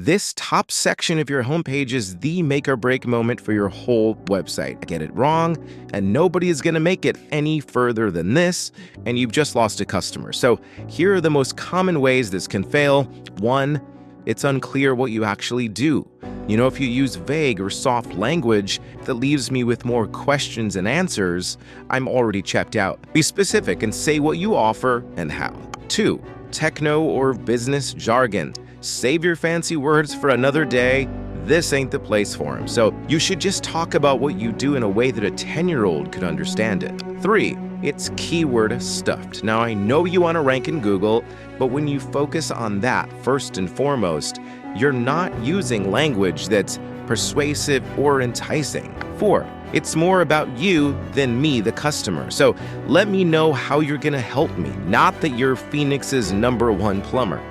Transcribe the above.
This top section of your homepage is the make or break moment for your whole website. Get it wrong, and nobody is going to make it any further than this, and you've just lost a customer. So here are the most common ways this can fail. 1, it's unclear what you actually do. If you use vague or soft language that leaves me with more questions and answers, I'm already checked out. Be specific and say what you offer and how. 2, techno or business jargon. Save your fancy words for another day. This ain't the place for them. So you should just talk about what you do in a way that a 10-year-old could understand it. 3, it's keyword stuffed. Now, I know you want to rank in Google, but when you focus on that first and foremost, you're not using language that's persuasive or enticing. 4, it's more about you than me, the customer. So let me know how you're going to help me, not that you're Phoenix's #1 plumber.